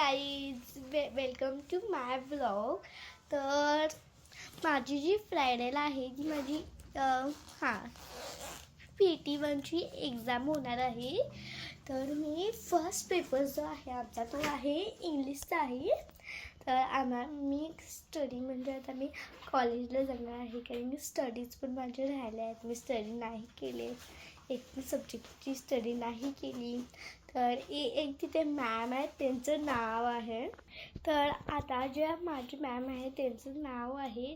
Guys welcome to my blog. तर माझी जी फ्रायडेला आहे ती माझी PT1ची एक्झाम होणार आहे. तर मी फर्स्ट पेपर जो आहे आमचा तो आहे इंग्लिशचा आहे. तर मी स्टडी म्हणजे आता मी कॉलेजला जाणार आहे, कारण की स्टडीज पण माझे राहिले आहेत. मी स्टडी नाही केले, एक सब्जेक्टची स्टडी नाही केली. तर एक तिथे मॅम आहे, त्यांचं नाव आहे. तर आता ज्या माझी मॅम आहे त्यांचं नाव आहे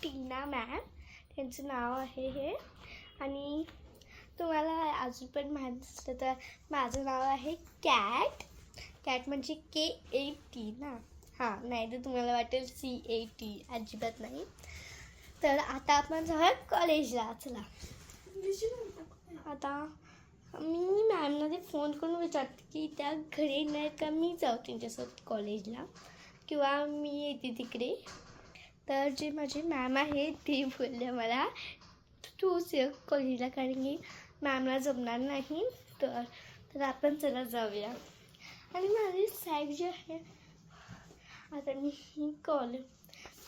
टीना मॅम, त्यांचं नाव आहे हे. आणि तुम्हाला अजून पण माहीत असतं तर माझं नाव आहे कॅट म्हणजे KAT ना. नाही तर तुम्हाला वाटेल CAT, अजिबात नाही. तर आता आपण जाऊया कॉलेजला. चला आता मी मॅमना फोन करून विचारते की त्या घरी नाही का मी जाऊ त्यांच्यासोबत कॉलेजला, किंवा मी येते तिकडे. तर जे माझे मॅम आहे ते बोलले मला तूच ये कॉलेजला, कारण की मॅमला जमणार नाही. तर आपण चला जाऊया. आणि माझी सॅक जी आहे आता मी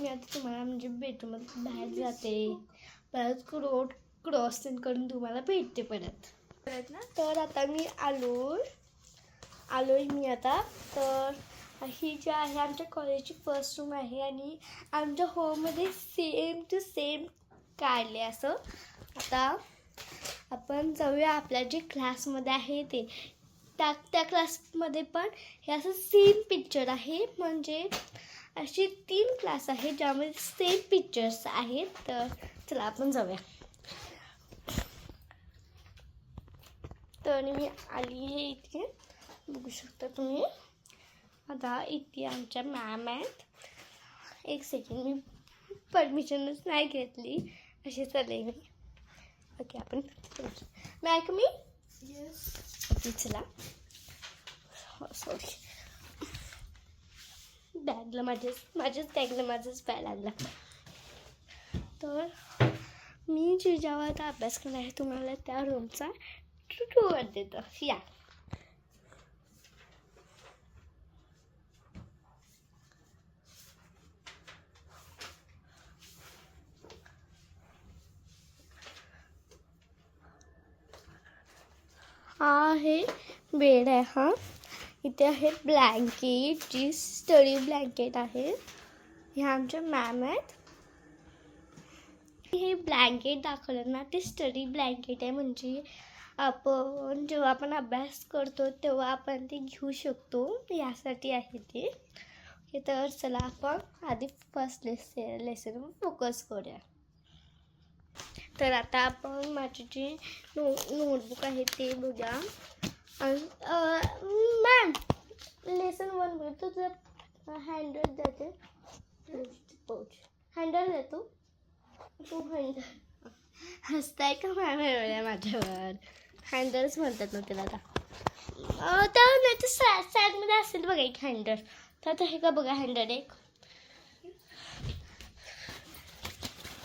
आता तुम्हाला म्हणजे बेडरूममध्ये बाहेर जाते, परत रोड क्रॉसिंग करून तुम्हाला भेटते परत ना. तर आता मी आलोय मी आता. तर ही जी आहे आमच्या कॉलेजची फर्स्ट रूम आहे आणि आमच्या होममध्ये सेम टू सेम काढले असं. आता आपण जाऊया आपल्या जे क्लासमध्ये आहे ते त्या क्लासमध्ये पण हे असं सेम पिक्चर आहे. म्हणजे अशी 3 क्लास आहेत ज्यामध्ये सेम पिक्चर्स आहेत. तर चला आपण जाऊया. तर मी आली आहे इथे, बघू शकता तुम्ही. आता इथे आमच्या मॅम आहेत. एक सेकंड, मी परमिशनच नाही घेतली, अशी चालले मी. ओके, आपण मॅक मी ओके चला. सॉरी, बॅगला माझ्याच बॅगला माझाच पाय लागला. तर मी जे जेव्हा आता अभ्यास करणार आहे तुम्हाला त्या रूमचा टूर देतो. या आहे बेड आहे. इथे आहे ब्लँकेट, जी स्टडी ब्लँकेट आहे. ह्या आमच्या मॅम आहेत. हे ब्लँकेट दाखवलं ना, ते स्टडी ब्लँकेट आहे. म्हणजे आपण जेव्हा आपण अभ्यास करतो तेव्हा आपण ते घेऊ शकतो, यासाठी आहे ते. तर चला आपण आधी फर्स्ट लेसनवर फोकस करूया. तर आता आपण माझे जे नोटबुक आहे ते बघा. मॅम लेसन 1 बोलतो तुझं हँडल देते, हँडल देतो तू. हँडल हसताय का मॅम एवढ्या माझ्यावर? हँडल्स म्हणतात ना त्याला. आता तर नाही तर सॅडमध्ये असेल बघा एक हँडल. तर आता हे का बघा हँडल एक.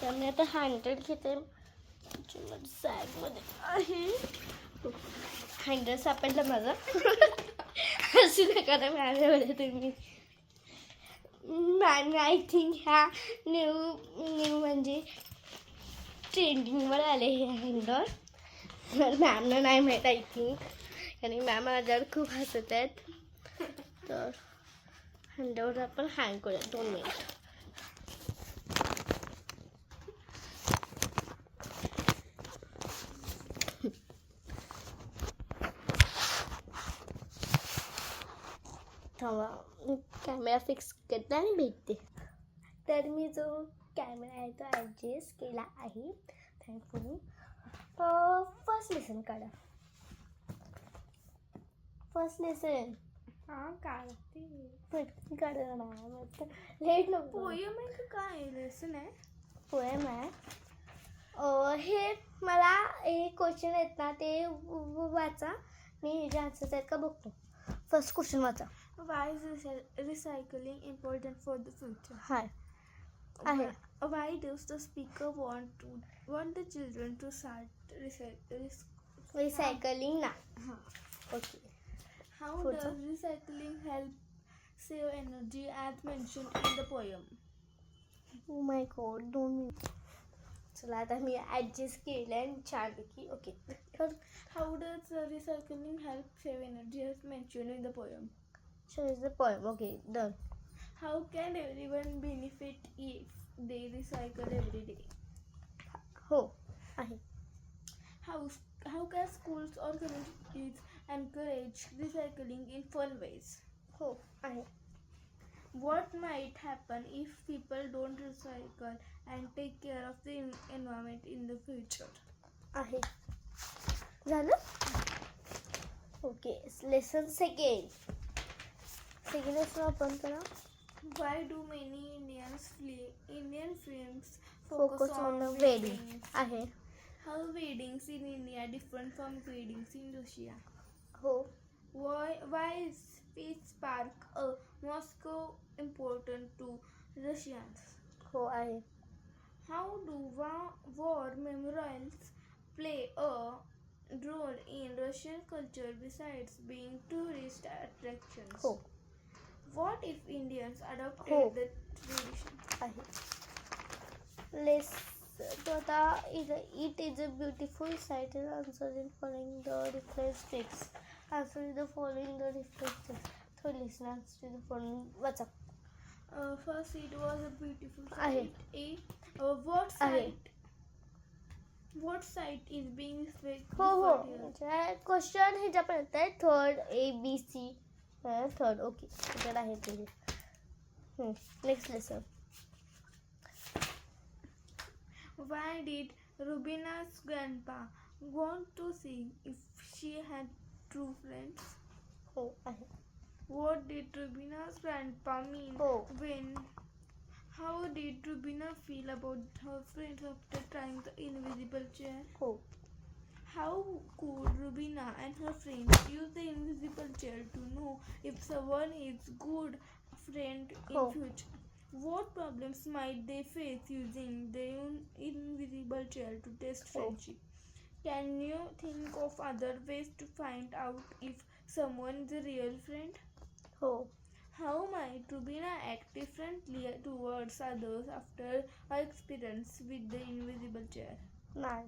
त्यामुळे आता हँडल घेते, सॅगमध्ये आहे. हँडल सापडलं माझं. असू नका ना मॅम तुम्ही. मॅम आय थिंक ह्या न्यू म्हणजे ट्रेंडिंगवर आले हे हँडल. तर मॅमला नाही माहीत आय थिंक, आणि मॅम माझ्यावर खूप हसत आहेत. तर हँडलवर आपण हँग करूया 2 मिनिट. कॅमेरा फिक्स करते आणि भेटते. तर मी जो कॅमेरा आहे तो ॲडजस्ट केला आहे, थँकफुली. फर्स्ट लेसन काढा. फर्स्ट लेसन काढते पटकन काढा ना, लेट नको. पोयम आहे का काय लेसन आहे? पोयम आहे. हे मला हे क्वेश्चन आहेत ना ते वाचा. मी हे जे आन्सर्स आहेत का बघतो. फर्स्ट क्वेश्चन वाचा. Why is recycling important for the future? हाय आहे. Why does the speaker want the children to start recycling ना. हाँ. ओके. How पुढचं. does recycling help save energy as mentioned in the poem? Oh my God 2 minute. चला आता मी adjust केलं आहे छानपैकी. Okay तर How does recycling help save energy as mentioned in the poem? Show is the point. Okay done. How can everyone benefit if they recycle every day? हो आहे. How can schools or communities encourage recycling in fun ways? हो आहे. What might happen if people don't recycle and take care of the environment in the future? आहे. झालं. Okay lesson second lesson open करा. Why do many Indian films focus on the wedding आहे. How weddings in India different from weddings in Russia? हो Why is Peace Park Moscow important to Russians? हो आहे. How do war memorials play a role in Russian culture besides being tourist attractions? हो What if Indians adopted हो. the tradition? आहे. लेस तो आता it is a beautiful site answer in following the different states. Answer is the following the different states. Third listen answer is the following वाचा. First, it was a beautiful आहे. site. What आहे. site? What site is being हो हो referred here? Question ह्याच्यापर्यंत आहे. Third ABC third. Okay त्याच्यात आहे ते. Next lesson. Why did Rubina's grandpa want to see if she had true friends? हो आहे. What did Rubina's grandpa mean हो. when? How did Rubina feel about her friends after trying the invisible chair? हो How could Rubina and her friends use the invisible chair to know if someone is good friend in Oh. future? What problems might they face using the invisible chair to test Oh. friendship? Can you think of other ways to find out if someone is a real friend? हो How might Rubina act differently towards others after her experience with the invisible chair? नाही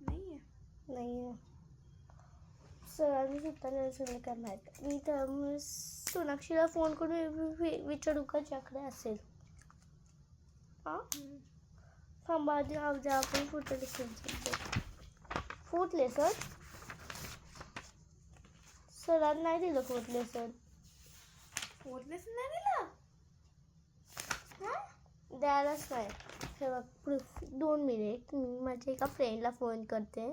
नहीं है. नाही आहे. सरांनी सुद्धा सगळं काय माहीत. मी त्यामुळे सोनाक्षीला फोन करून विचारू का ज्याकडे असेल. हां थांबा आधी अवजा आपण पुढचं लेसन फोर्थ लेसन. सरांनी नाही दिलं फोर्थ लेसन. Fourth lesson नाही दिला. द्यायलाच नाही. हे बघ 2 मिनिट मी माझ्या एका फ्रेंडला फोन करते.